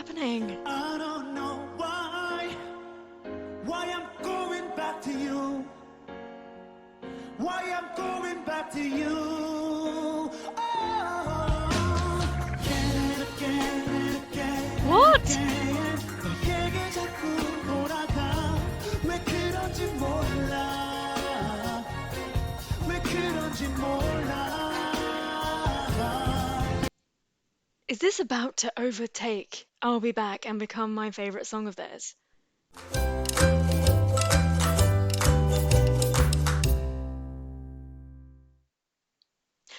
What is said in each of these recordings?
happening? I don't know why I'm going back to you. Why I'm going back to you. Oh, again and again. What? 너에게 자꾸 돌아가. 왜 그런지 몰라. 왜 그런지 몰라. Is this about to overtake I'll Be Back and become my favourite song of theirs?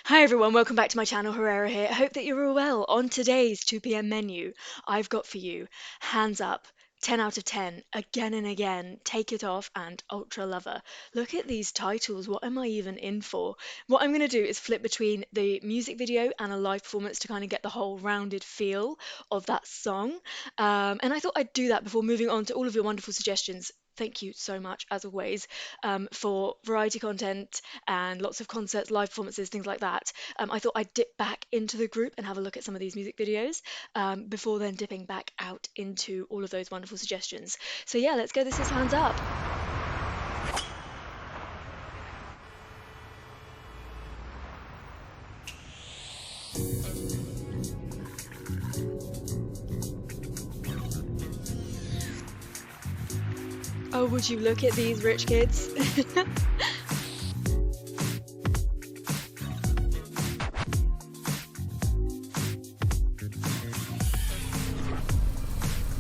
Hi everyone, welcome back to my channel, Herrera here. I hope that you're all well. On today's 2 p.m. menu, I've got for you Hands Up, 10 out of 10, Again and Again, Take It Off, and Ultra Lover. Look at these titles, what am I even in for? What I'm going to do is flip between the music video and a live performance to kind of get the whole rounded feel of that song. And I thought I'd do that before moving on to all of your wonderful suggestions. Thank you so much, as always, for variety content and lots of concerts, live performances, things like that. I thought I'd dip back into the group and have a look at some of these music videos before then dipping back out into all of those wonderful suggestions. So yeah, let's go. This is Hands Up. Oh, would you look at these rich kids?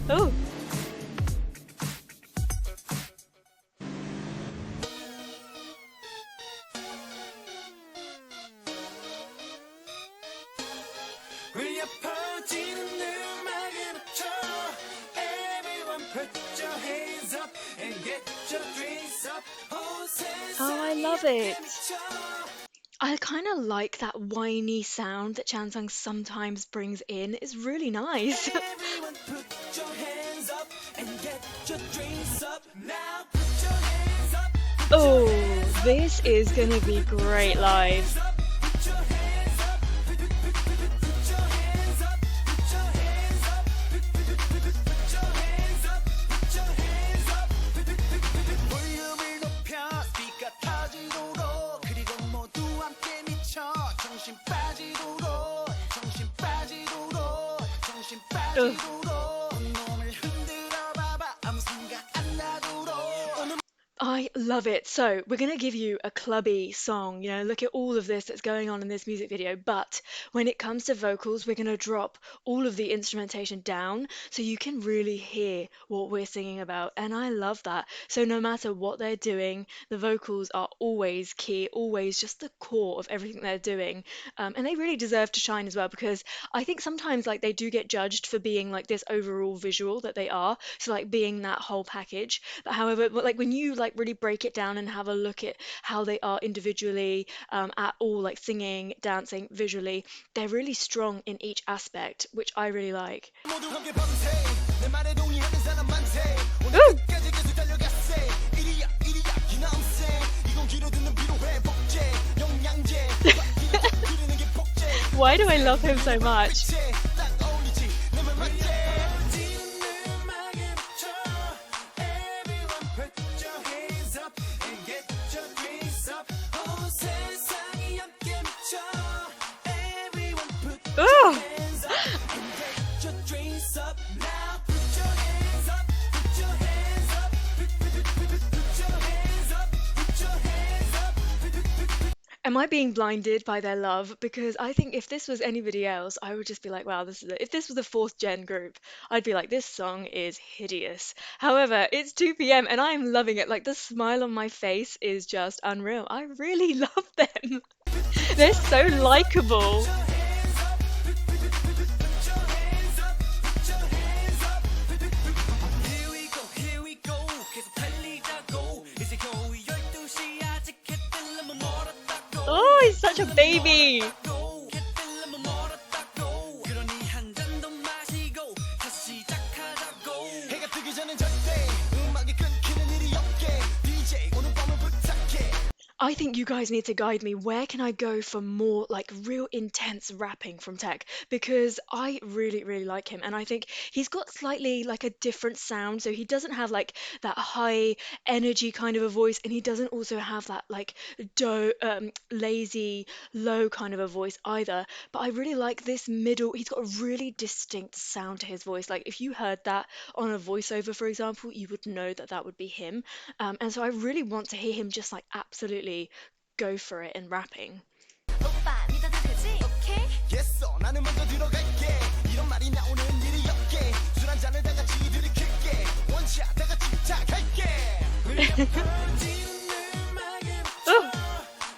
Oh. Oh, I love it. I kind of like that whiny sound that Chansung sometimes brings in. It's really nice. Oh, this is gonna be great live. Ugh. I love it. So we're going to give you a clubby song, look at all of this that's going on in this music video. But when it comes to vocals, we're going to drop all of the instrumentation down so you can really hear what we're singing about. And I love that. So no matter what they're doing, the vocals are always key, always just the core of everything they're doing. And they really deserve to shine as well, because I think sometimes like they do get judged for being like this overall visual that they are. So like being that whole package. But however, like when you like really break it down and have a look at how they are individually, at all, like singing, dancing, visually, they're really strong in each aspect, which I really like. Ooh. Why do I love him so much? Ooh. Am I being blinded by their love? Because I think if this was anybody else, I would just be like, wow, this is if this was a fourth gen group, I'd be like, this song is hideous. However, it's 2 p.m. and I'm loving it. Like the smile on my face is just unreal. I really love them. They're so likable. Oh, he's such a baby. I think you guys need to guide me. Where can I go for more like real intense rapping from Tech? Because I really, really like him, and I think he's got slightly like a different sound. So he doesn't have like that high energy kind of a voice, and he doesn't also have that like lazy, low kind of a voice either. But I really like this middle. He's got a really distinct sound to his voice. Like if you heard that on a voiceover, for example, you would know that that would be him. And so I really want to hear him just like absolutely go for it in rapping. 오빠 믿어도 되지? 오케이? 됐어 나는 먼저 들어갈게 이런 말이 나오는 일이 없게 술 한 잔을 다 같이 들이킬게 원샷 다 같이 시작할게 불려퍼지는 음악에 Oh, 맞춰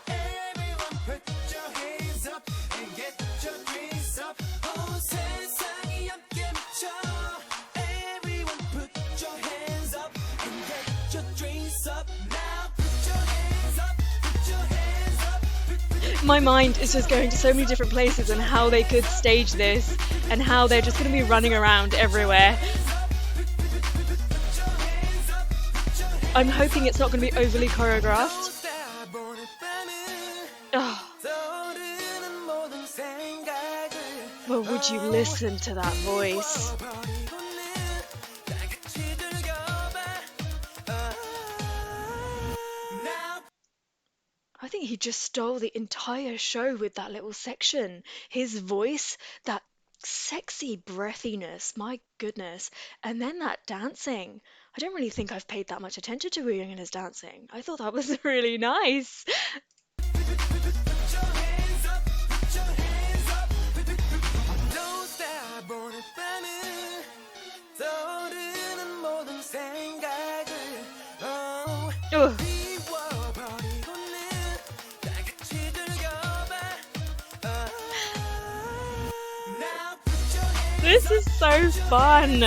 Everyone put your hands up and get your drinks up 온 세상이 함께 미쳐 Everyone put your hands up and get your drinks up now put your hands up put your hands up my mind is just going to so many different places and how they could stage this and how they're just going to be running around everywhere. I'm hoping it's not going to be overly choreographed. Oh, well, would you listen to that voice? I think he just stole the entire show with that little section. His voice, that sexy breathiness, my goodness. And then that dancing. I don't really think I've paid that much attention to Wooyoung and his dancing. I thought that was really nice. Ugh. This is so fun.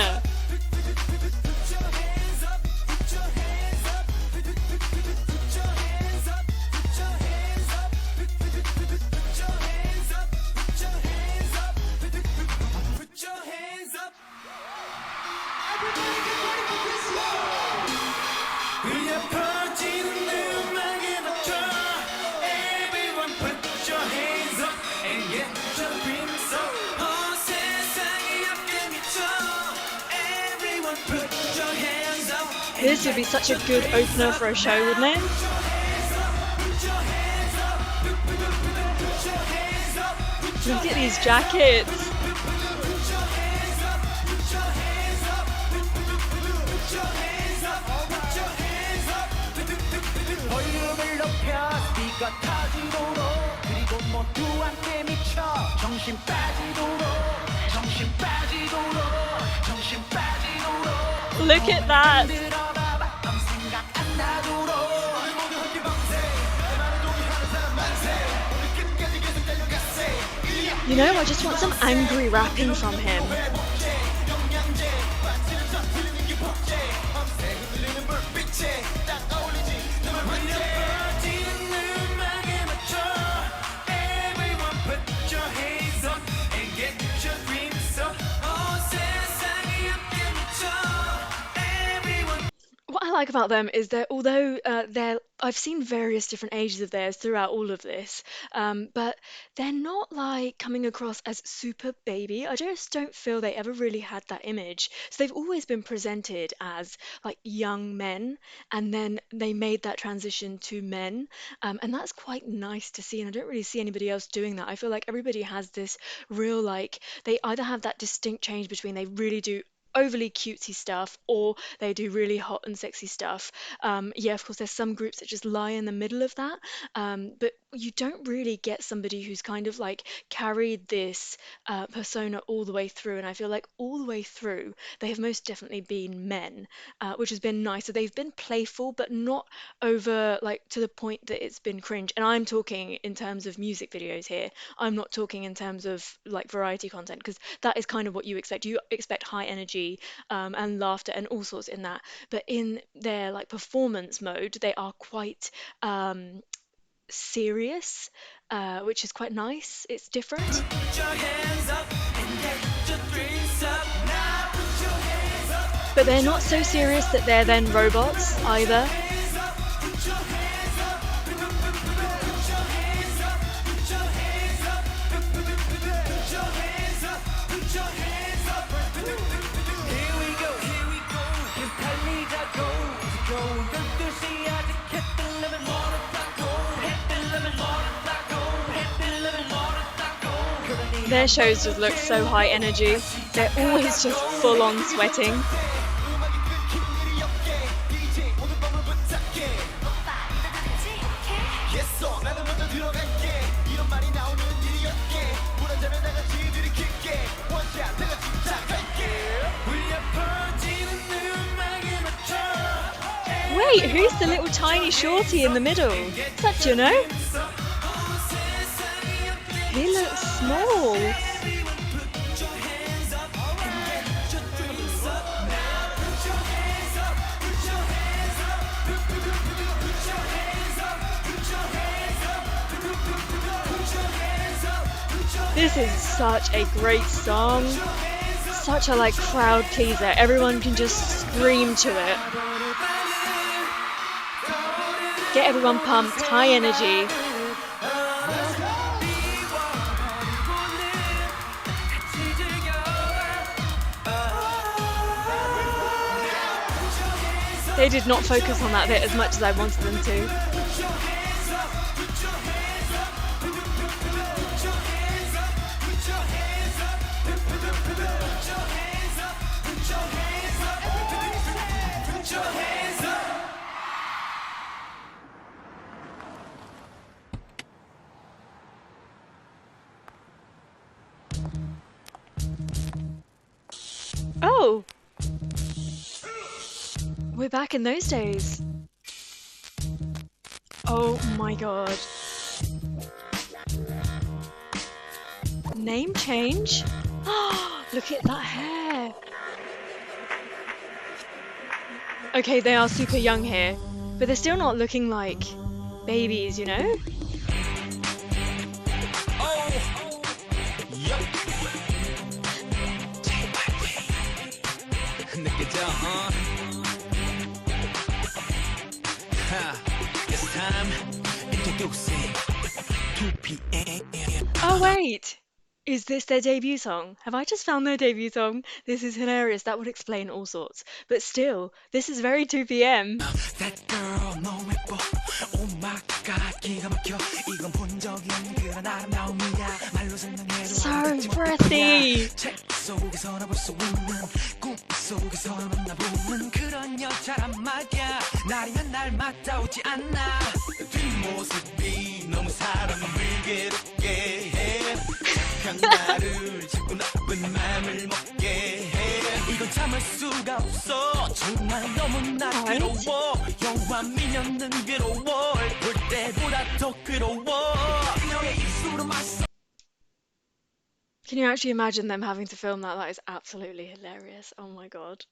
This would be such a good opener for a show, wouldn't it? Look at these jackets. 볼륨을 높여 스피커 터지도록 그리고 모두 함께 미쳐 정신 빠지도록 정신 빠지도록 정신 빠지도록 Look at that. 들어봐봐 아무 생각 안 나도록 우리 모두 함께 밤새 내 말을 동의하는 사람 만세 우리 끝까지 계속 달려가세 You know, I just want some angry rapping from him. 회복제 영양제 빠지는 터뜨리는 게 복제 밤새 흔들리는 불빛에 딱 어울리지 너만 환제 퍼지는 음악에 맞춰 Everyone put your hands up and get your dreams up 온 세상이 함께 미쳐 Everyone What I like about them is that although I've seen various different ages of theirs throughout all of this, but they're not like coming across as super baby. I just don't feel they ever really had that image. So they've always been presented as like young men, and then they made that transition to men, and that's quite nice to see. And I don't really see anybody else doing that. I feel like everybody has this real like they either have that distinct change between they really do overly cutesy stuff or they do really hot and sexy stuff. Yeah, of course, there's some groups that just lie in the middle of that, but you don't really get somebody who's kind of like carried this persona all the way through. And I feel like all the way through, they have most definitely been men, which has been nice. So they've been playful, but not over like to the point that it's been cringe. And I'm talking in terms of music videos here. I'm not talking in terms of like variety content because that is kind of what you expect. You expect high energy and laughter and all sorts in that. But in their like performance mode, they are quite serious, which is quite nice. It's different. put your hands up and get your dreams up now put your hands up But they're not so serious that they're then robots either. hands up put your hands up Their shows just look so high energy. They're always just full on sweating. Wait, who's the little tiny shorty in the middle? Is that Juno? He looks small. This is such a great song. Such a like crowd pleaser. Everyone can just scream to it. Get everyone pumped, high energy. They did not focus on that bit as much as I wanted them to. Oh! We're back in those days. Oh my god. Name change? Look at that hair. Okay, they are super young here, but they're still not looking like babies, you know? Oh wait! Is this their debut song? Have I just found their debut song? This is hilarious. That would explain all sorts. But still, this is very 2 p.m. That girl 너무 예뻐. Oh my god, 기가 막혀. 이건 본 적이 없는 그런 아름다움이야. 말로 설명해도 So breathy. 책 속에서나 볼 수 있는 꿈 속에서나 만나보는 그런 여자란 말이야. 날이면 날마다 오지 않나. 뒷모습이 너무 사람을 괴롭게 해. 착한 나를 자꾸 나쁜 맘을 먹게 해. 이건 참을 수가 없어. 정말 너무나 괴로워. 영화 미녀는 괴로워. 볼 때보다 더 괴로워. 너의 입술은 맛있어. Can you actually imagine them having to film that? That is absolutely hilarious. Oh my god.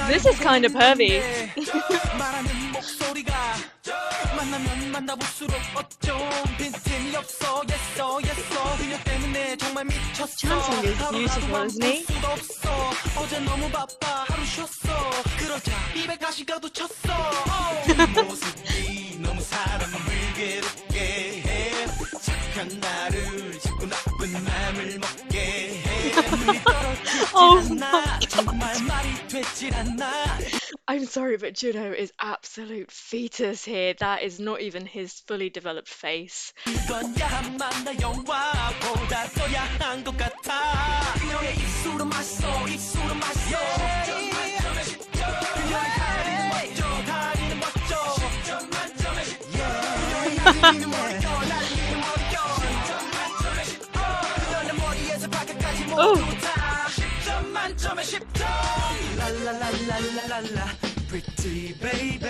This is kind of pervy. Chanting is beautiful, isn't he? Oh my God. I'm sorry, but Juno is absolute fetus here. That is not even his fully developed face. Oh. Pretty baby,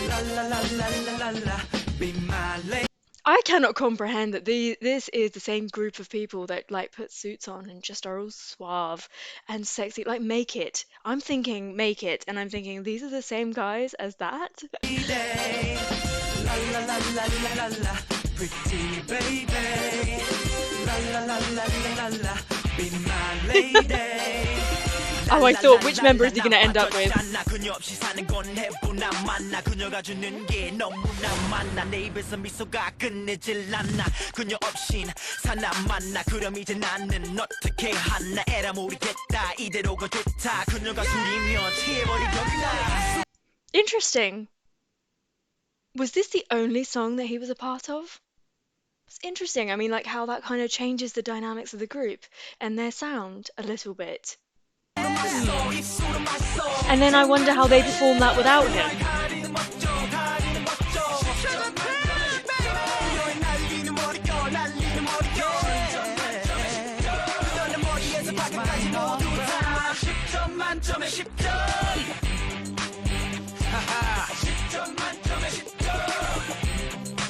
la la la la la la, be my lady. I cannot comprehend that this is the same group of people that like put suits on and just are all suave and sexy. Like Make It. I'm thinking Make It, and I'm thinking these are the same guys as that. La la la la la la la, pretty baby, la la la la la la la, be my lady. Oh, I thought, which member is he going to end up with? 그녀 없이 사는 건 해보나 만나 그녀가 주는 게 너무나 많아 내 입에서 미소가 끝내질 않나 그녀 없인 사나 만나 그럼 이제 나는 어떻게 하나 에라 모르겠다 이대로가 좋다 그녀가 둘이면 취해버리겠다. Interesting. Was this the only song that he was a part of? It's interesting. I mean, like how that kind of changes the dynamics of the group and their sound a little bit. And then I wonder how they perform that without him.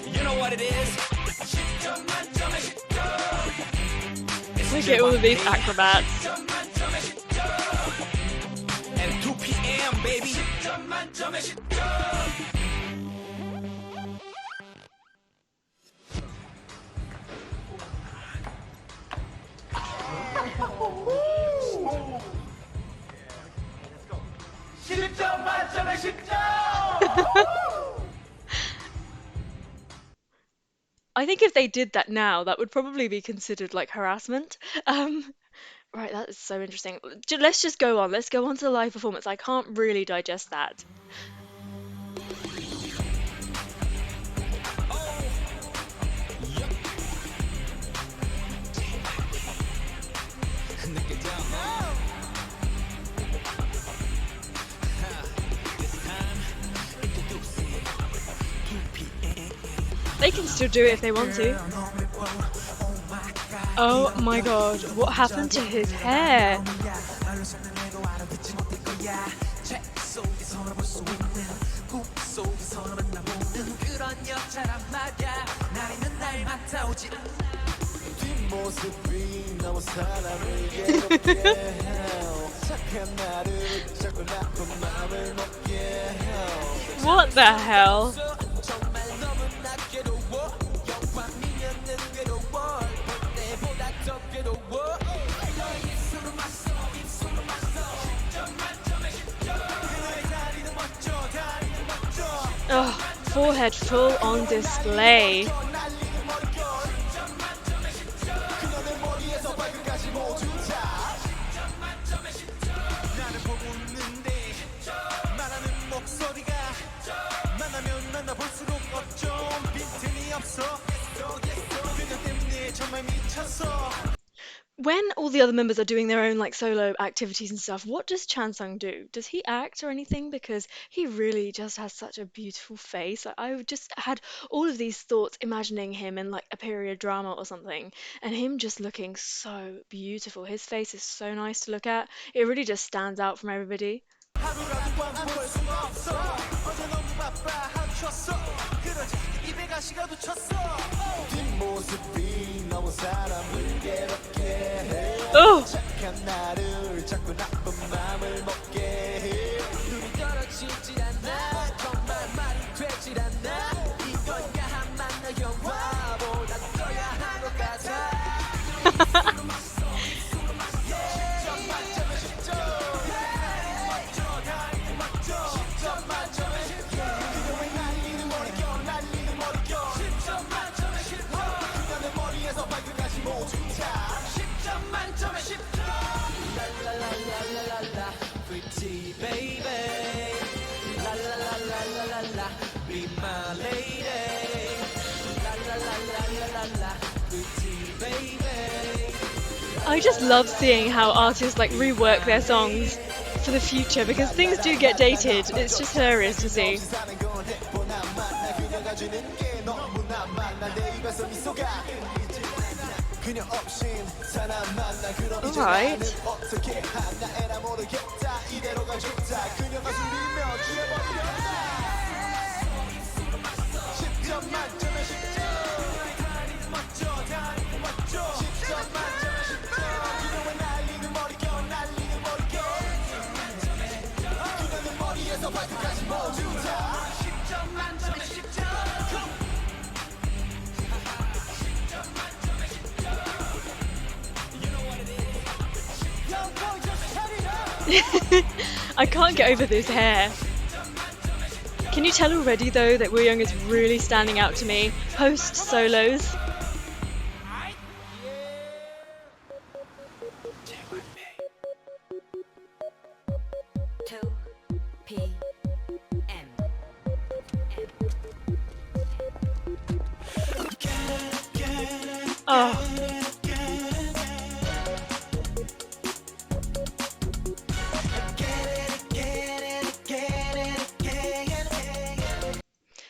You know what it is? Look at all of these acrobats. And 2 p.m. baby. I think if they did that now, that would probably be considered like harassment. Right, that is so interesting. Let's just go on. Let's go on to the live performance. I can't really digest that. They can still do it if they want to. Oh my god, what happened to his hair? What the hell? Oh, forehead full on display. When all the other members are doing their own like solo activities and stuff, what does Chansung do? Does he act or anything? Because he really just has such a beautiful face. Like, I just had all of these thoughts imagining him in like a period drama or something, and him just looking so beautiful. His face is so nice to look at. It really just stands out from everybody. Oh! I just love seeing how artists like rework their songs for the future because things do get dated. It's just hilarious to see. Alright. I can't get over this hair. Can you tell already though that Wooyoung is really standing out to me post solos? Oh,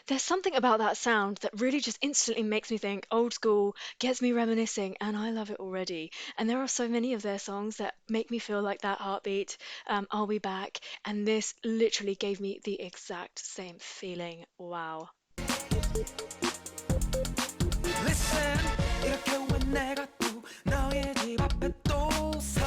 there's something about that sound that really just instantly makes me think old school, gets me reminiscing, and I love it already. And there are so many of their songs that make me feel like that heartbeat. I'll Be Back, and this literally gave me the exact same feeling. Wow. Listen, 이렇게 왜 내가 또 너의 집 앞에 또 선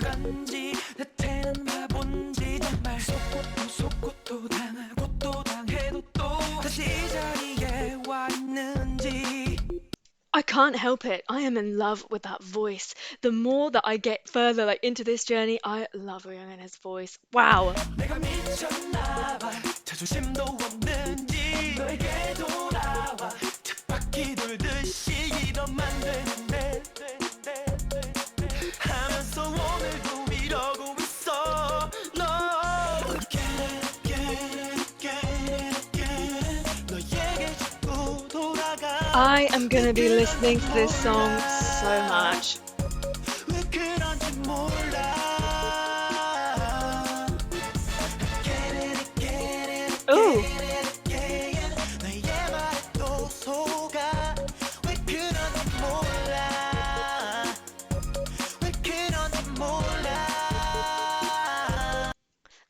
건지 대체는 바본지 정말 속고 또 당하고 또 당해도 또 다시 이 자리에 와 있는지 I can't help it. I am in love with that voice. The more that I get further like into this journey, I love Wooyoung and his voice. Wow. 내가 미쳤나 봐 자존심도 없는지 너에게 돌아와 쳇바퀴 돌듯이 이러면 되는데 하면서 오늘도 이러고 있어 너 너에게 자꾸 돌아가 I am gonna be listening to this song so much. 왜 그런지 몰라 Ooh. 너의 말에 또 속아 왜 그런지 몰라 왜 그런지 몰라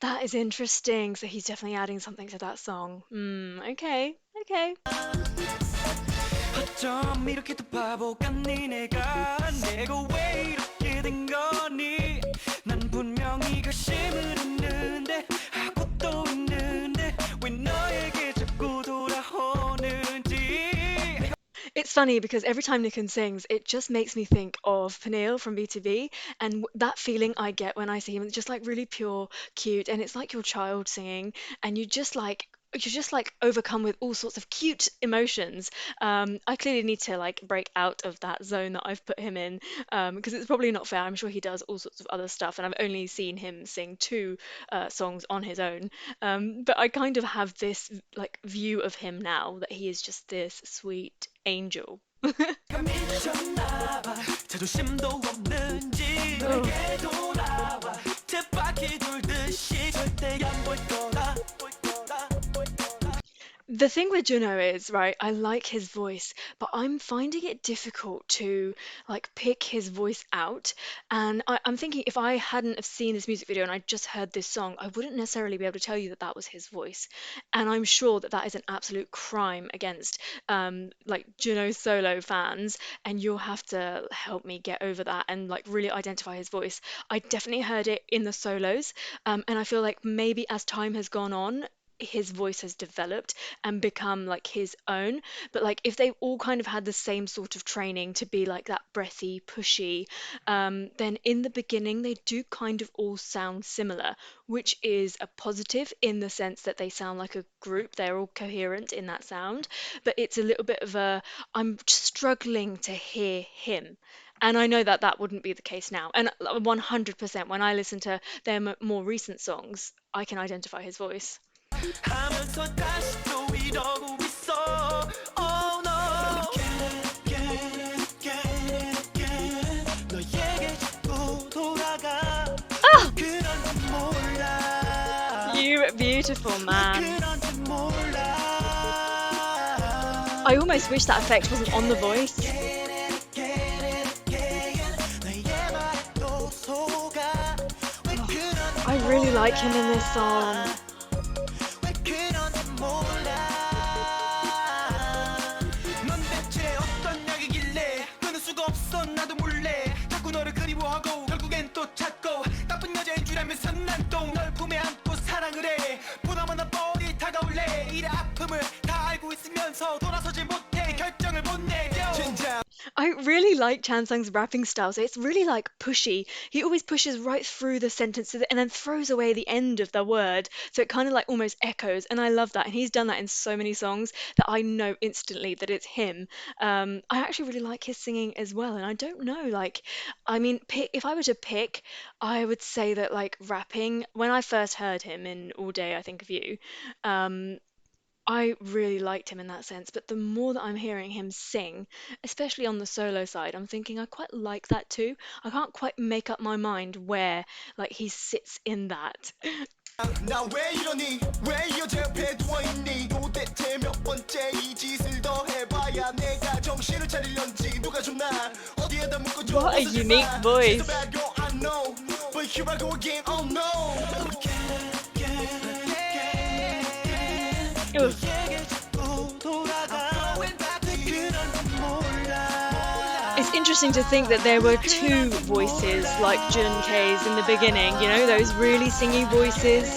That is interesting. So he's definitely adding something to that song. Okay, okay. 어쩜 이렇게도 바보 같니 내가 왜 이렇게 된 거니 난 분명히 결심을 했는데 하고 또 있는데 왜 너에게 자꾸 돌아오는지 It's funny because every time Nicken sings, it just makes me think of Peniel from B2B, and that feeling I get when I see him, it's just like really pure, cute, and it's like your child singing, and you're just like overcome with all sorts of cute emotions. I clearly need to like break out of that zone that I've put him in, because it's probably not fair. I'm sure he does all sorts of other stuff, and I've only seen him sing two songs on his own. But I kind of have this like view of him now that he is just this sweet angel. 미쳤나 봐 자존심도 없는지 Oh. 너에게 돌아와 쳇바퀴 돌듯이 절대 안 볼 거다 The thing with Juno is, right, I like his voice, but I'm finding it difficult to like pick his voice out. And I'm thinking if I hadn't have seen this music video and I just heard this song, I wouldn't necessarily be able to tell you that that was his voice. And I'm sure that that is an absolute crime against like Juno solo fans, and you'll have to help me get over that and like really identify his voice. I definitely heard it in the solos, and I feel like maybe as time has gone on, his voice has developed and become like his own. But like if they all kind of had the same sort of training to be like that breathy, pushy, then in the beginning they do kind of all sound similar, which is a positive in the sense that they sound like a group. They're all coherent in that sound. But it's a little bit of a, I'm struggling to hear him. And I know that that wouldn't be the case now. And 100% when I listen to their more recent songs, I can identify his voice. 하면서 다시 또 이러고 있어 Oh no 너에게 자꾸 돌아가 Ah! 그런지 몰라 You beautiful man. 그런지 몰라 I almost wish that effect wasn't on the voice. 너의 말에 또 속아 왜 그런지 I really like him in this song. 왜 그런지 몰라 넌 대체 어떤 약이길래 끊을 수가 없어 나도 몰래 자꾸 너를 그리워하고 결국엔 또 찾고 나쁜 여자인 줄 알면서 난 또 널 품에 안고 사랑을 해 보나마나 뻔히 다가올래 이래 아픔을 다 알고 있으면서 돌아서지 못해 결정을 못 내려 진짜 I really like Chansung's rapping style. So it's really like pushy. He always pushes right through the sentences and then throws away the end of the word. So it kind of like almost echoes. And I love that. And he's done that in so many songs that I know instantly that it's him. I actually really like his singing as well. And I don't know, like, I mean, if I were to pick, I would say that like rapping, when I first heard him in All Day I Think of You, um, I really liked him in that sense, but the more that I'm hearing him sing, especially on the solo side, I'm thinking I quite like that too. I can't quite make up my mind where like he sits in that. 나 왜 이러니 왜 여자 옆에 누워있니 도대체 몇 번째 이 짓을 더 해봐야 내가 정신을 차리려는지 누가 좀 나 어디에다 묶어줘 What a 어서 unique 제발 She's a voice. bad girl I know But here I go again oh no Ugh. 내게 자꾸 돌아가 I'm going back to you It's interesting to think that there were two voices like Jun K's in the beginning, you know, those really singy voices.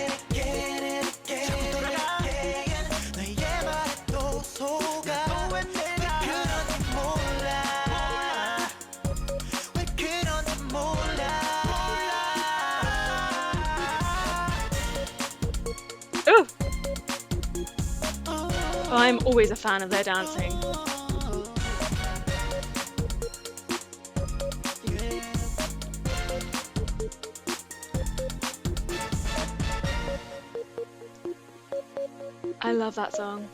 Ooh. I'm always a fan of their dancing. I love that song.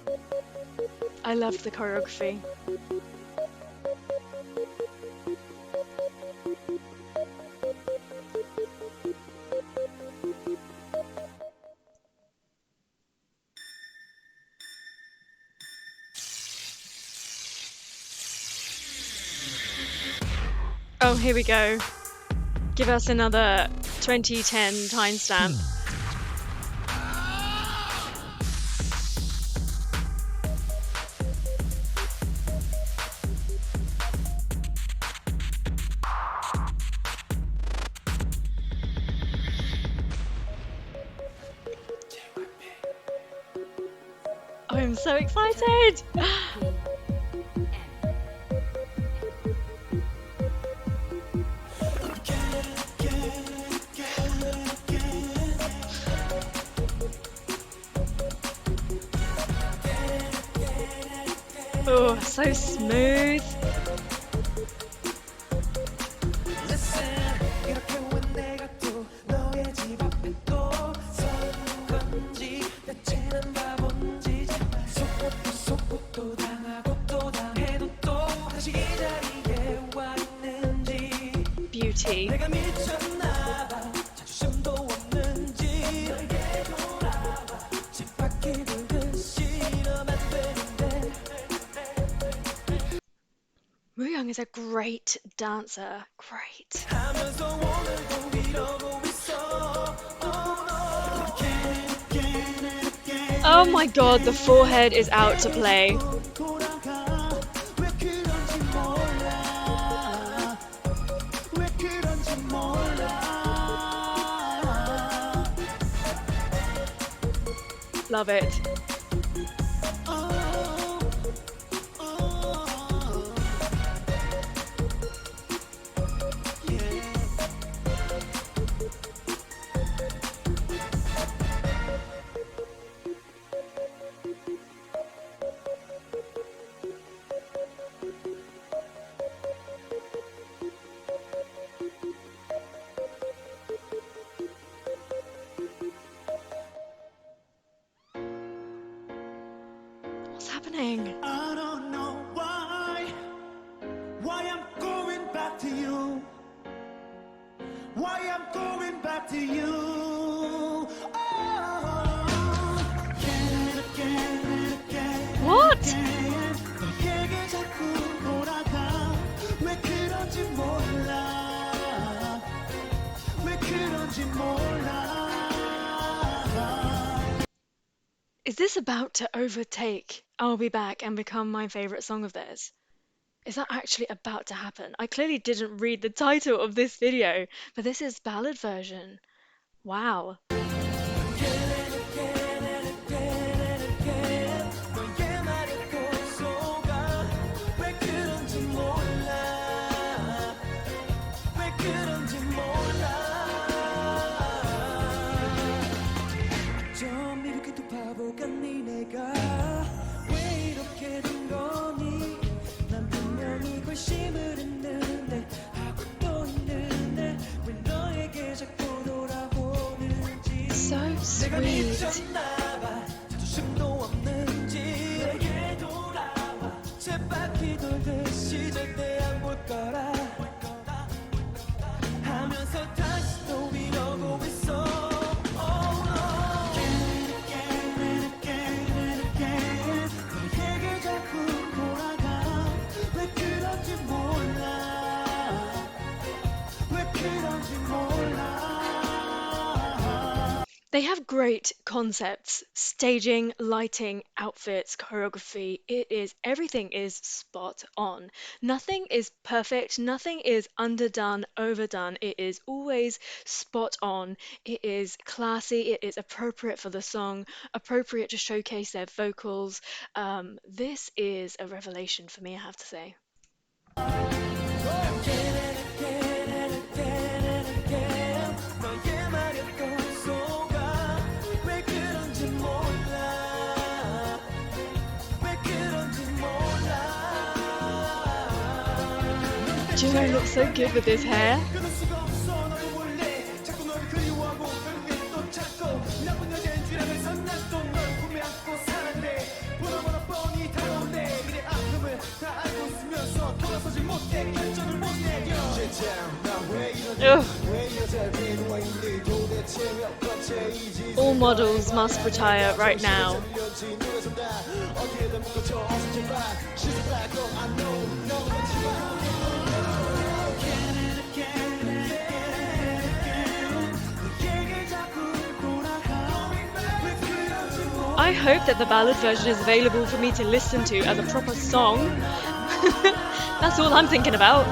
I loved the choreography. Oh, here we go. Give us another 2010 timestamp. I'm so excited! Oh, so smooth. Beauty. Wooyoung is a great dancer. Great. Oh my god, the forehead is out to play. Love it. What's happening? I don't know why I'm going back to you. Why I'm going back to you. Oh, again and again. What? 너에게 자꾸 돌아가. 왜 그런지 몰라. 왜 그런지 몰라. Is this about to overtake I'll Be Back and become my favourite song of theirs? Is that actually about to happen? I clearly didn't read the title of this video, but this is Ballad version. Wow. 너의 말에 꼭 속아. 왜 그런지 몰라. sweet. They have great concepts, staging, lighting, outfits, choreography. Everything is spot on. Nothing is perfect, nothing is underdone, overdone. It is always spot on. It is classy, it is appropriate for the song, appropriate to showcase their vocals. This is a revelation for me, I have to say. Jiro looks so good with his hair. Ugh. All models must retire right now. I hope that the ballad version is available for me to listen to as a proper song. That's all I'm thinking about.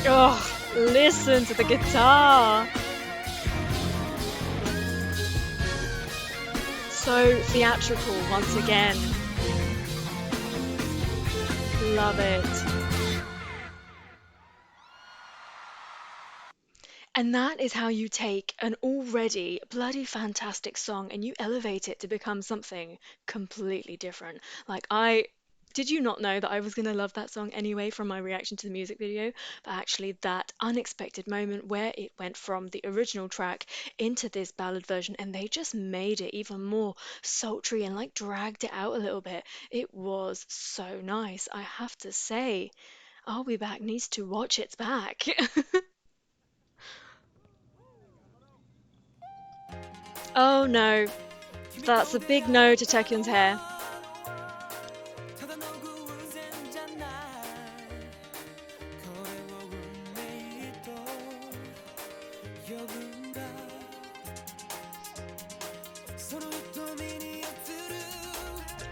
Oh, listen to the guitar. So theatrical once again. Love it. And that is how you take an already bloody fantastic song and you elevate it to become something completely different. Did you not know that I was going to love that song anyway from my reaction to the music video? But actually, that unexpected moment where it went from the original track into this ballad version and they just made it even more sultry and like dragged it out a little bit. It was so nice, I have to say. I'll Be Back needs to watch its back. Oh no, that's a big no to Taekyun's hair.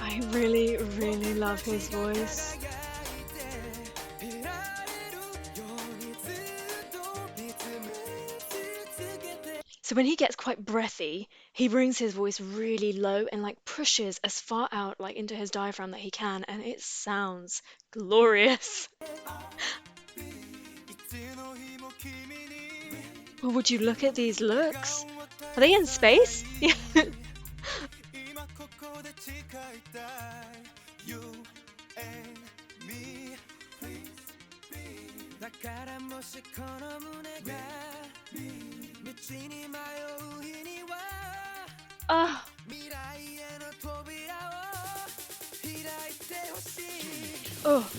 I really, really love his voice. So when he gets quite breathy, he brings his voice really low and like pushes as far out like into his diaphragm that he can, and it sounds glorious. Well, would you look at these looks? Are they in space? Yeah. Ah. Oh.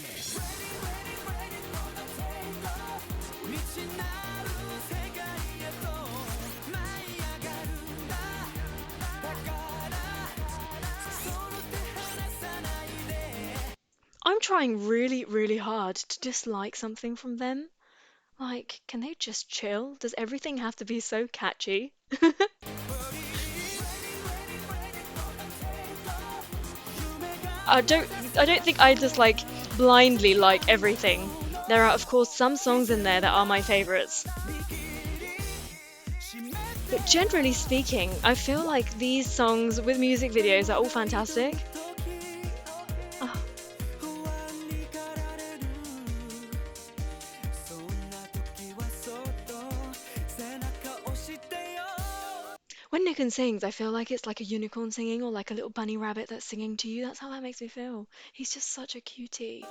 I'm trying really, really hard to dislike something from them. Like, can they just chill? Does everything have to be so catchy? I don't think I just like blindly like everything. There are of course some songs in there that are my favorites. But generally speaking, I feel like these songs with music videos are all fantastic. Ah. When Nickon sings, I feel like it's like a unicorn singing or like a little bunny rabbit that's singing to you. That's how that makes me feel. He's just such a cutie.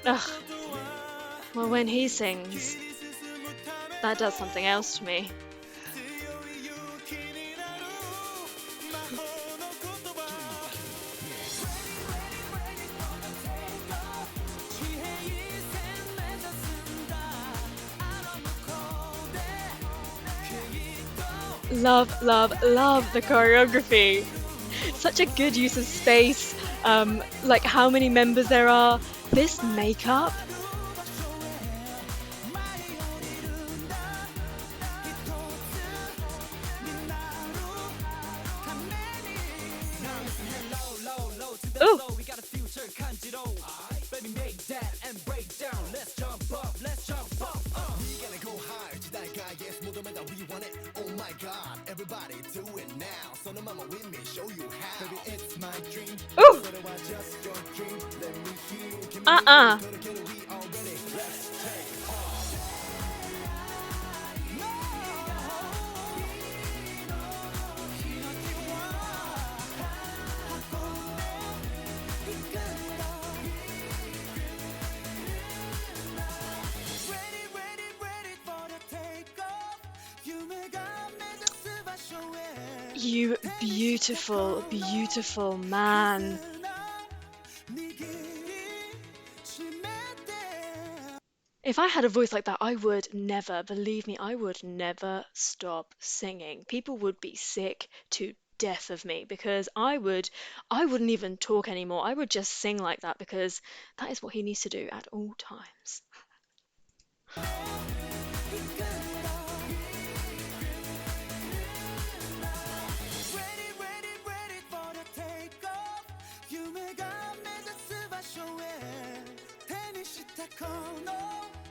Ugh. Well, when he sings, that does something else to me. Love, love, love the choreography. Such a good use of space. Like how many members there are. This makeup. Oh, oh, uh-uh. You beautiful, beautiful man. If I had a voice like that, I would never, believe me, I would never stop singing. People would be sick to death of me because I wouldn't even talk anymore. I would just sing like that because that is what he needs to do at all times.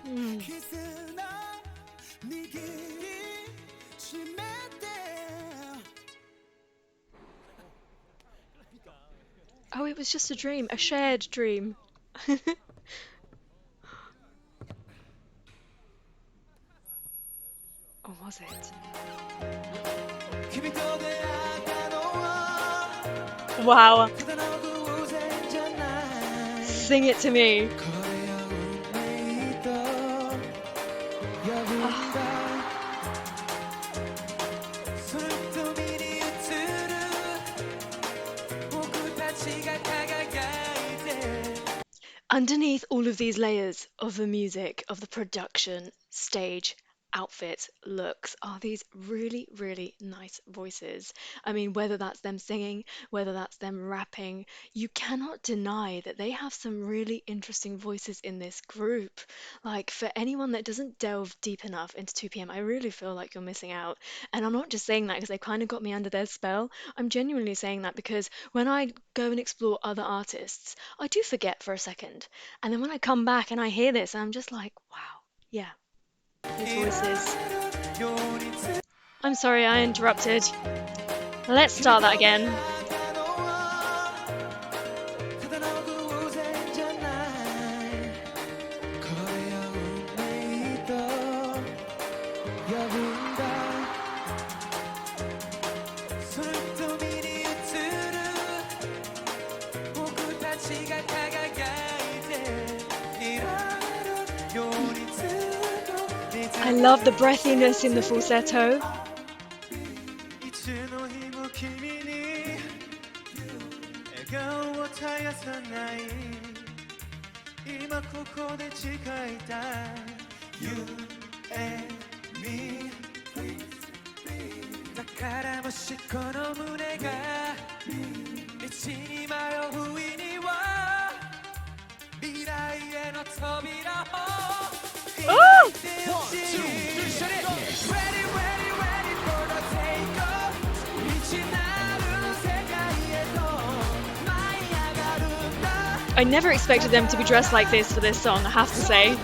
Mm. Oh, it was just a dream, a shared dream. Or was it? Wow. Sing it to me. Underneath all of these layers of the music, of the production, stage, outfits, looks, are these really, really nice voices. I mean, whether that's them singing, whether that's them rapping, you cannot deny that they have some really interesting voices in this group. Like, for anyone that doesn't delve deep enough into 2PM, I really feel like you're missing out. And I'm not just saying that because they kind of got me under their spell. I'm genuinely saying that because when I go and explore other artists, I do forget for a second. And then when I come back and I hear this, I'm just like, wow, yeah, these voices. I'm sorry I interrupted. Let's start that again. I love the breathiness in the falsetto. Oh! I never expected them to be dressed like this for this song, I have to say.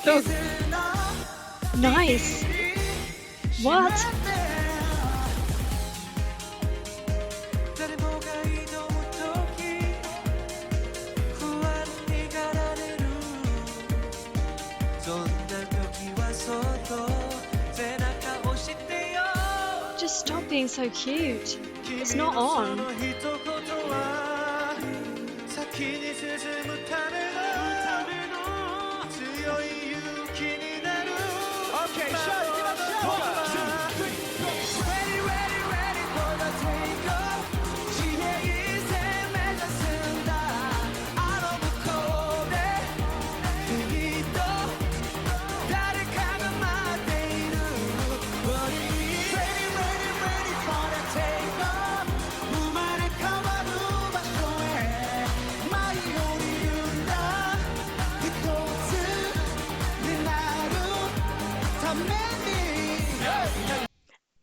Oh, nice. What? being so cute. It's not 君のそon. の一言は先に進むための強い勇気になる Okay, shut it, give us a shot. Ready, ready, ready for the takeoff. 지혜 인생 맺었습니다. Out of the cold. 그리도 나를 강함하되 이루. Ready, ready, ready for the takeoff. 우만의 평화로 박소해. 마이 오리운다. 그 꽃은 내 나루. 더 매니.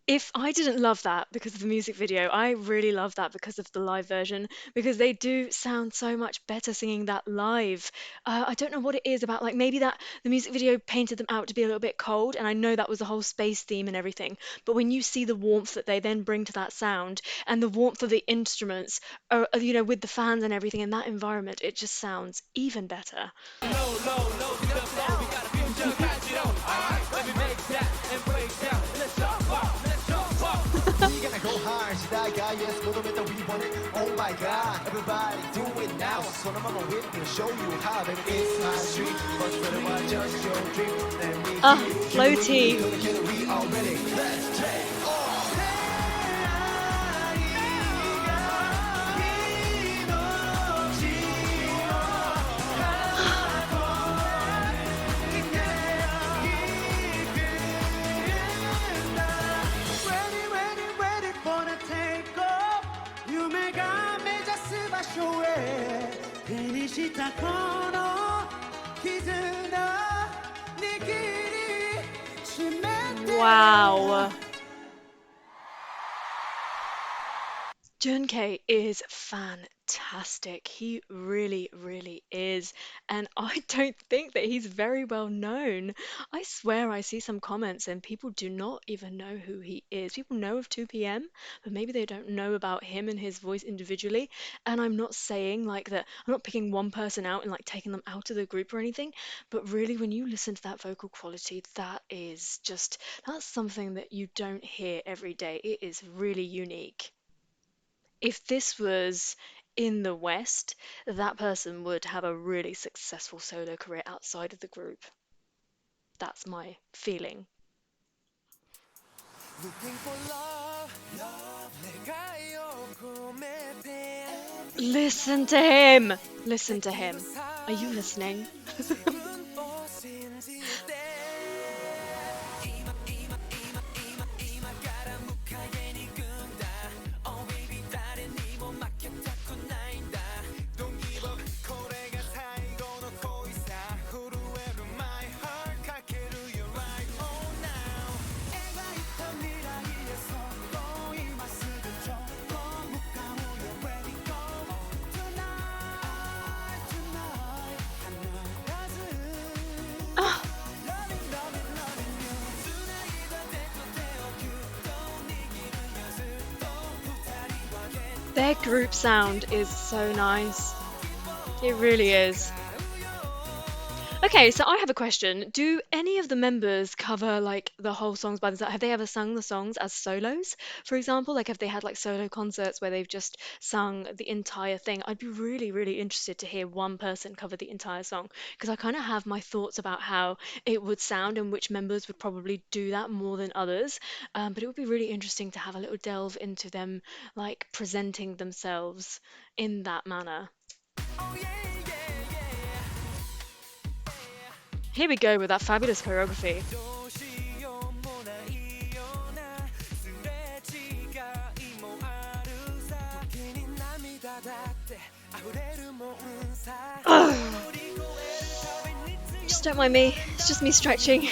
If I didn't love that because of the music video, I really love that because of the live version, because they do sound so much better singing that live. I don't know what it is about, like maybe that the music video painted them out to be a little bit cold, and I know that was the whole space theme and everything. But when you see the warmth that they then bring to that sound and the warmth of the instruments, with the fans and everything in that environment, it just sounds even better. We gonna go hard, 시다가 yes, 모두부터 we want it. Oh my God, everybody do it now. 손 한번 with me, show you how, baby. It's my dream, but better watch just your dream. Let me Ah, hear you. floaty. We are ready. Let's take off. Ready, ready, ready for the takeoff. 夢が目指す場所へ手にしたこの絆握りしめて Wow. Junke is fantastic. He really, really is. And I don't think that he's very well known. I swear I see some comments and people do not even know who he is. People know of 2PM, but maybe they don't know about him and his voice individually. And I'm not saying like that, I'm not picking one person out and like taking them out of the group or anything, but really when you listen to that vocal quality, that's something that you don't hear every day. It is really unique. If this was in the West, that person would have a really successful solo career outside of the group. That's my feeling. Looking for love, 내가 요구했대. Listen to him! Listen to him. Are you listening? Ah, their group sound is so nice. It really is. Okay, so I have a question. Do any of the members cover like the whole songs by themselves? Have they ever sung the songs as solos, for example? Like, have they had like solo concerts where they've just sung the entire thing? I'd be really, really interested to hear one person cover the entire song because I kind of have my thoughts about how it would sound and which members would probably do that more than others. But it would be really interesting to have a little delve into them like presenting themselves in that manner. Here we go with that fabulous choreography. Ugh. Just don't mind me. It's just me stretching.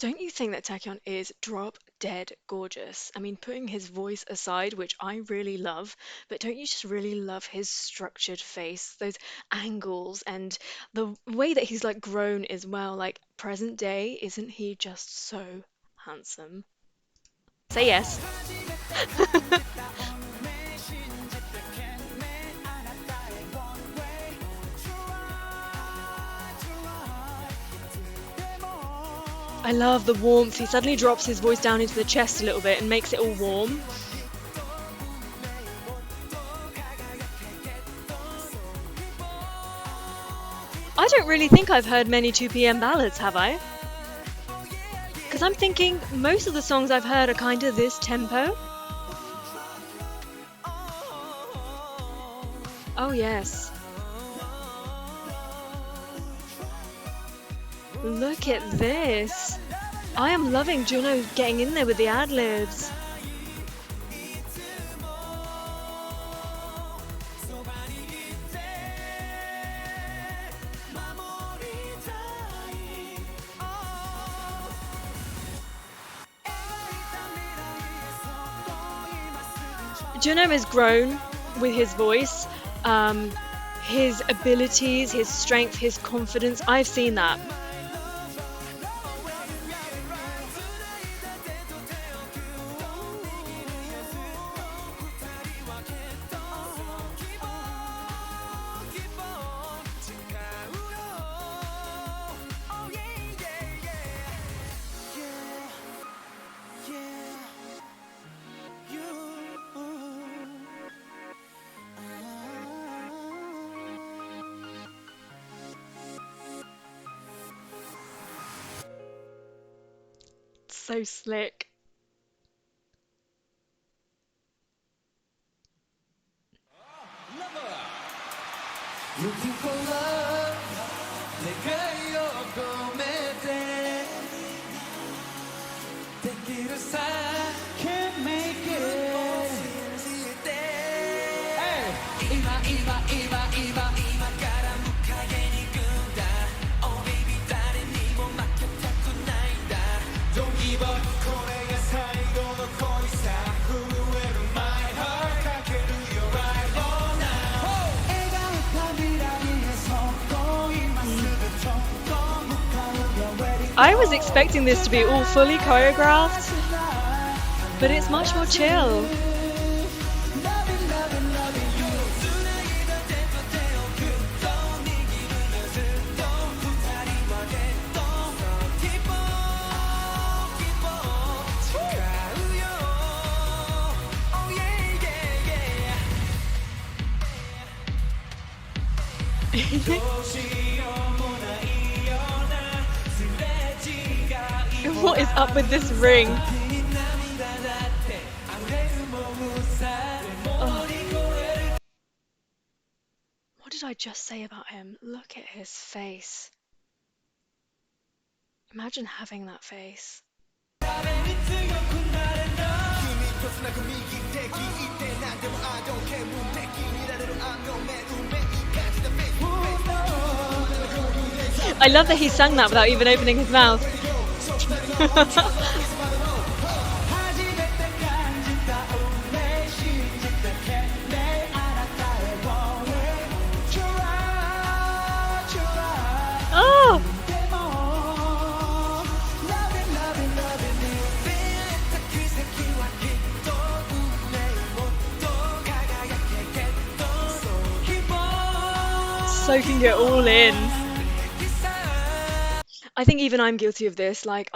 Don't you think that Taecyeon is drop dead gorgeous? I mean, putting his voice aside, which I really love, but don't you just really love his structured face, those angles, and the way that he's like grown as well? Like, present day, isn't he just so handsome? Say yes. I love the warmth. He suddenly drops his voice down into the chest a little bit and makes it all warm. I don't really think I've heard many 2 p.m. ballads, have I? Because I'm thinking most of the songs I've heard are kind of this tempo. Oh, yes. Look at this. I am loving Juno getting in there with the ad libs. Juno has grown with his voice, um, his abilities, his strength, his confidence. I've seen that. So slick. Looking for love 내가 요금에 땡기를 사 Can't make it 이마 이마 이마 이마 이마 까라묵하게 니끈다 Oh baby 다른 니몸 막혔다고 나이다 Don't give up 코레가 사이로 놓고 있어 후회로 my heart 가게로 you're right all now 애가 비라니에서 꼬이만 쓰듯 I was expecting this to be all fully choreographed, but it's much more chill. What is up with this ring? Oh. What did I just say about him? Look at his face. Imagine having that face. I love that he sang that without even opening his mouth. Oh! Soaking it all in. I think even I'm guilty of this. Like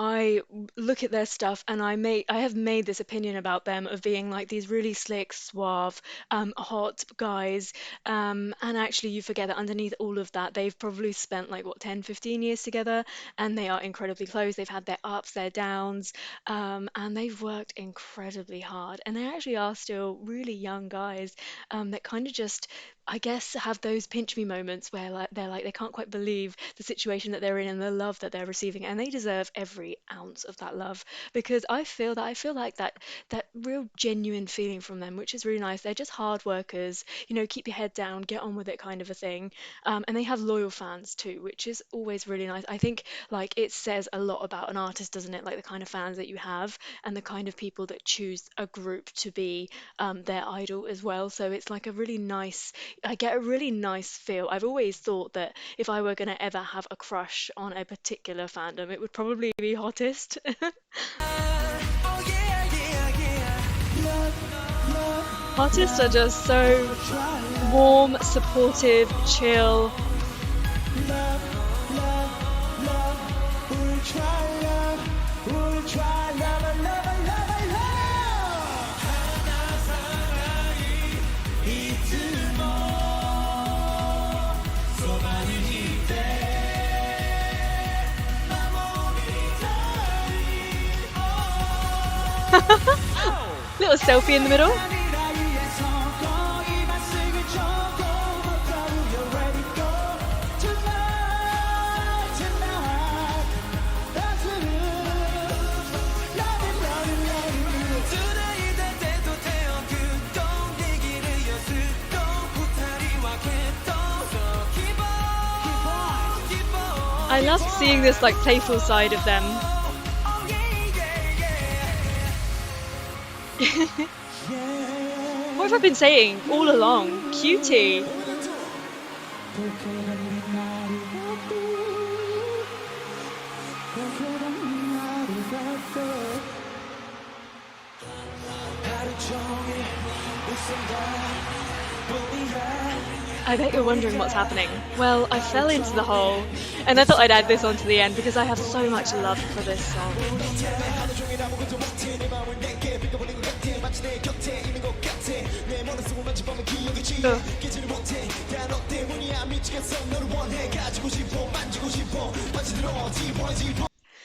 look at their stuff and I have made this opinion about them of being like these really slick, suave, hot guys. And actually you forget that underneath all of that, they've probably spent like what 10, 15 years together and they are incredibly close. They've had their ups, their downs, and they've worked incredibly hard. And they actually are still really young guys, that kind of just I guess have those pinch me moments where like they're like they can't quite believe the situation that they're in and the love that they're receiving, and they deserve every ounce of that love because I feel like that real genuine feeling from them, which is really nice. They're just hard workers, keep your head down, get on with it kind of a thing. And they have loyal fans too, which is always really nice. I think like it says a lot about an artist, doesn't it? Like the kind of fans that you have and the kind of people that choose a group to be their idol as well. So it's like a really nice I get a really nice feel. I've always thought that if I were going to ever have a crush on a particular fandom, it would probably be Hottest. Hottest are just so warm, supportive, chill. try love, love, love, love. 하나 사랑이 이틀 소만이 이때 나 몸이 Little selfie in the middle. I love seeing this like playful side of them. What have I been saying all along? Cutie. I bet you're wondering what's happening. Well, I fell into the hole, and I thought I'd add this on to the end because I have so much love for this song. Ugh.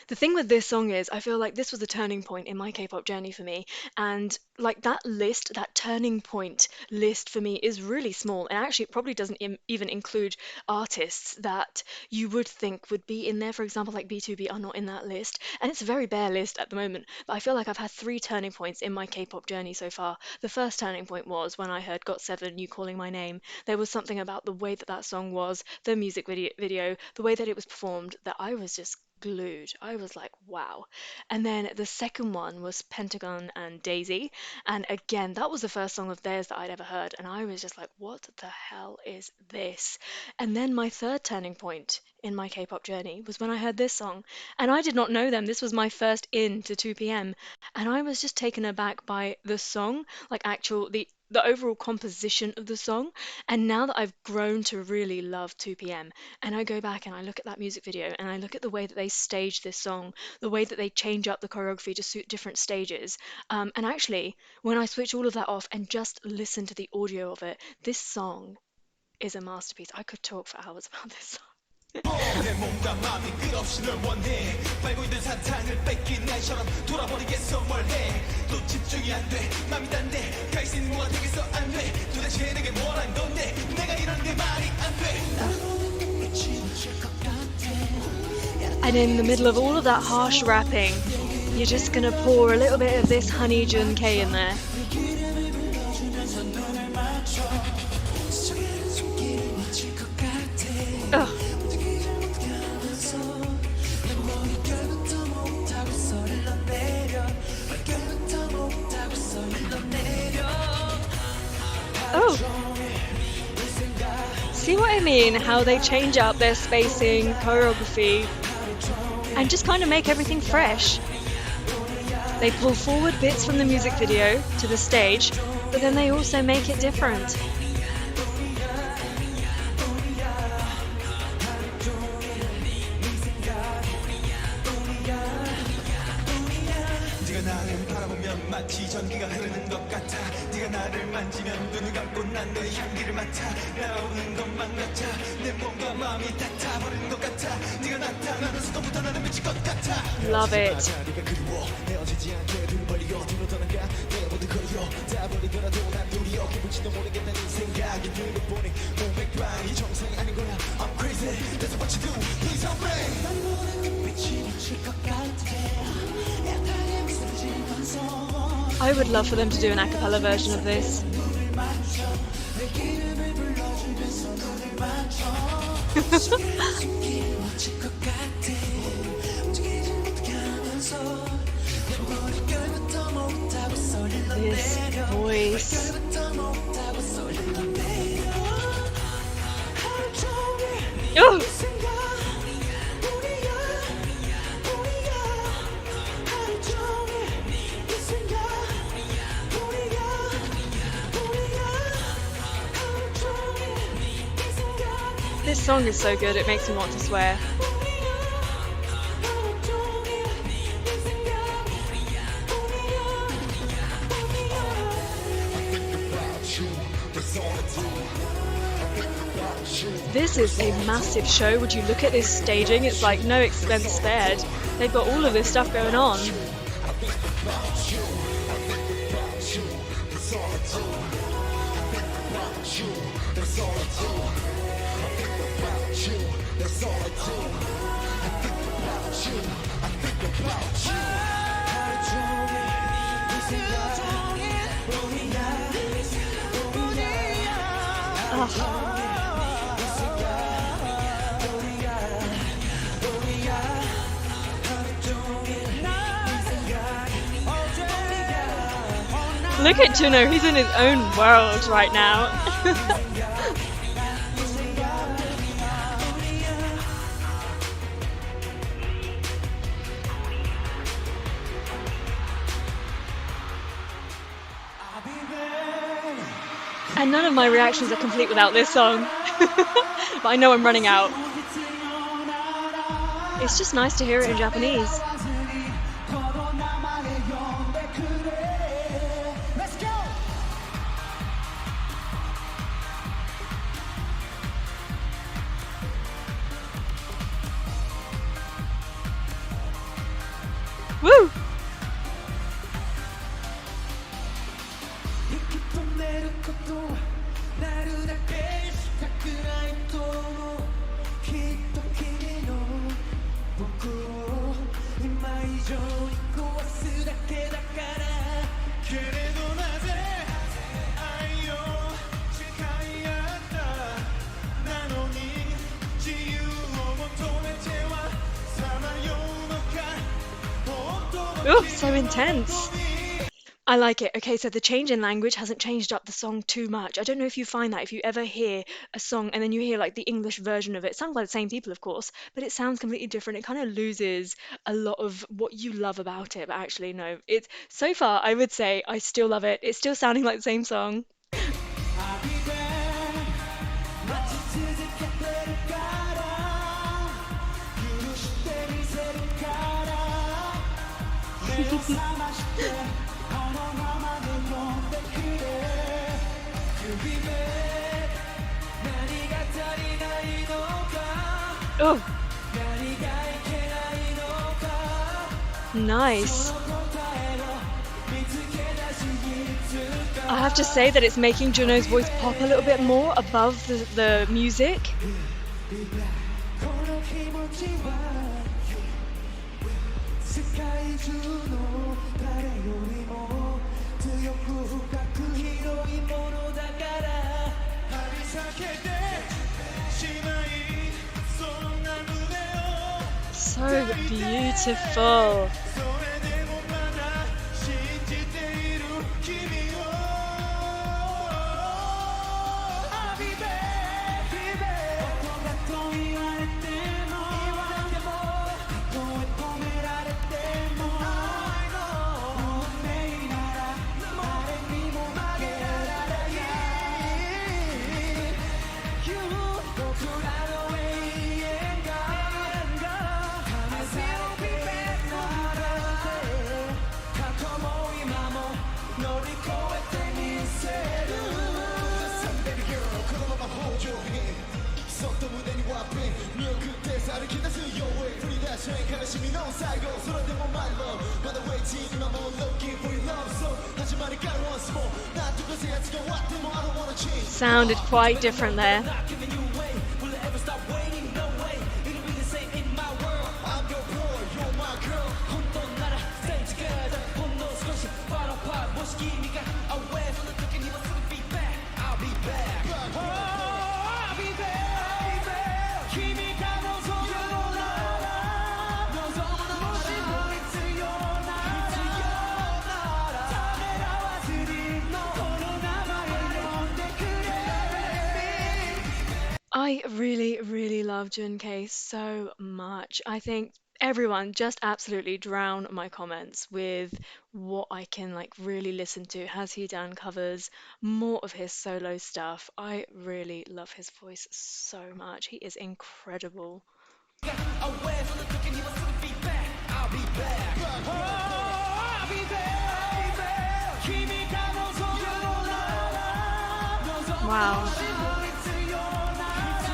The thing with this song is, I feel like this was a turning point in my K-pop journey for me, and like that list, that turning point list for me is really small, and actually it probably doesn't even include artists that you would think would be in there. For example, like B2B are not in that list, and it's a very bare list at the moment, but I feel like I've had three turning points in my K-pop journey so far. The first turning point was when I heard GOT7, You Calling My Name. There was something about the way that that song was, the music video, the way that it was performed, that I was just glued. I was like, wow. And then the second one was Pentagon and Daisy. And again, that was the first song of theirs that I'd ever heard. And I was just like, what the hell is this? And then my third turning point in my K-pop journey was when I heard this song. And I did not know them. This was my first in to 2PM. And I was just taken aback by the song, like actual the overall composition of the song. And now that I've grown to really love 2PM, and I go back and I look at that music video and I look at the way that they stage this song, the way that they change up the choreography to suit different stages. And actually, when I switch all of that off and just listen to the audio of it, this song is a masterpiece. I could talk for hours about this song. 내 몸과 마음이 끝없이 널 원해 빨고 있는 사탕을 뺏긴 날처럼 돌아버리겠어 뭘 해 또 집중이 안돼 맘이 딴데 갈 수 있는 거가 되겠어 안돼 도대체 내게 뭐란 건데 내가 이러는데 말이 안돼 And in the middle of all of that harsh rapping, you're just gonna pour a little bit of this Honey Jun K in there. Ugh. Oh, see what I mean? How they change up their spacing, choreography, and just kind of make everything fresh. They pull forward bits from the music video to the stage, but then they also make it different. 네가 나를 바라보면 마치 전기가 흐르는 것 같아 네가 나를 만지면 눈을 감고 난 너의 향기를 맡아 날아오는 것만 같아 내 몸과 마음이 닿아버리는 것 같아 네가 나타나는 순간부터 나는 미칠 것 같아 Love it. 네가 그리워 헤어지지 않게 두 벌려 뒤로 떠나가 내가 모두 걸려 다 버리더라도 난 도리어 기분지도 모르겠다는 생각이 들어 보니 몸백방이 정상이 아닌 거야 I'm crazy that's what you do please don't break 난 모든 빛이 묻힐 것 같아 I would love for them to do an a cappella version of this. This voice. Oh! This song is so good, it makes me want to swear. This is a massive show. Would you look at this staging? It's like no expense spared. They've got all of this stuff going on. Oh. Look at Juno, he's in his own world right now. And none of my reactions are complete without this song. But I know I'm running out. It's just nice to hear it in Japanese. Woo! Oh, so intense. I like it. Okay, so the change in language hasn't changed up the song too much. I don't know if you find that if you ever hear a song and then you hear like the English version of it, sung by the same people, of course, but it sounds completely different. It kind of loses a lot of what you love about it. But actually, no, it's so far, I would say I still love it. It's still sounding like the same song. Oh, nice. I have to say that it's making Juno's voice pop a little bit more above the music. So beautiful. Sounded quite different there. I really, really love Junkei so much. I think everyone just absolutely drown my comments with what I can like really listen to. Has he done covers, more of his solo stuff? I really love his voice so much. He is incredible. Wow.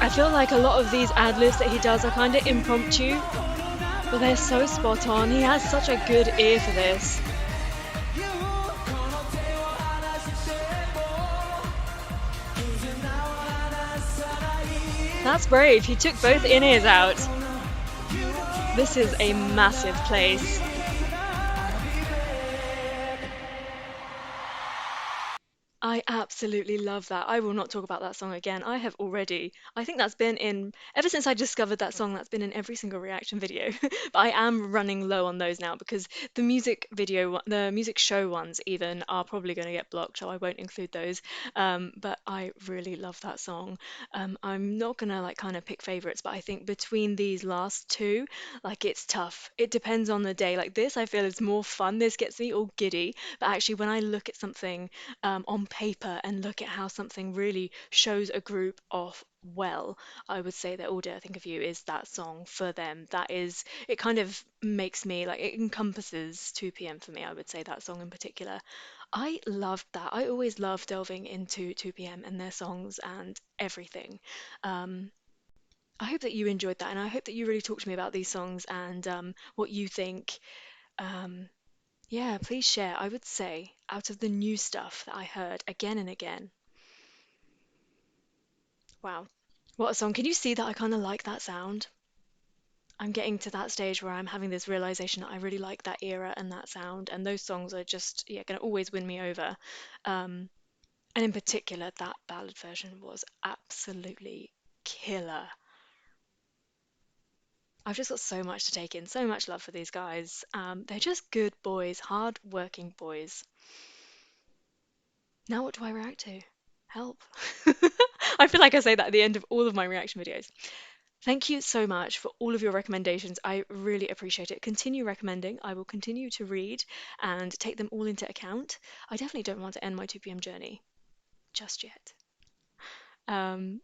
I feel like a lot of these ad libs that he does are kind of impromptu, but they're so spot on. He has such a good ear for this. That's brave. He took both in ears out. This is a massive place. I absolutely love that. I will not talk about that song again. I have already, I think that's been in, ever since I discovered that song, that's been in every single reaction video. But I am running low on those now because the music video, the music show ones even are probably going to get blocked, so I won't include those. But I really love that song. I'm not gonna like kind of pick favorites, but I think between these last two, like it's tough. It depends on the day. Like this, I feel is more fun. This gets me all giddy. But actually, when I look at something on paper and look at how something really shows a group off well, I would say that All Day I Think of You is that song for them. That is, it kind of makes me like it encompasses 2 p.m. for me. I would say that song in particular. I loved that. I always love delving into 2 p.m. and their songs and everything. Um, I hope that you enjoyed that, and I hope that you really talk to me about these songs and what you think. Um, yeah, please share. I would say out of the new stuff that I heard again and again, wow, what a song. Can you see that I kind of like that sound? I'm getting to that stage where I'm having this realization that I really like that era and that sound, and those songs are just, yeah, going to always win me over. Um, and in particular, that ballad version was absolutely killer. I've just got so much to take in, so much love for these guys. They're just good boys, hard working boys. Now what do I react to? Help. I feel like I say that at the end of all of my reaction videos. Thank you so much for all of your recommendations. I really appreciate it. Continue recommending. I will continue to read and take them all into account. I definitely don't want to end my 2 p.m. journey just yet. Um,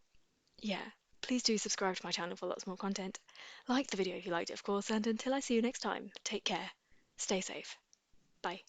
yeah, please do subscribe to my channel for lots more content. Like the video if you liked it, of course, and until I see you next time, take care, stay safe. Bye.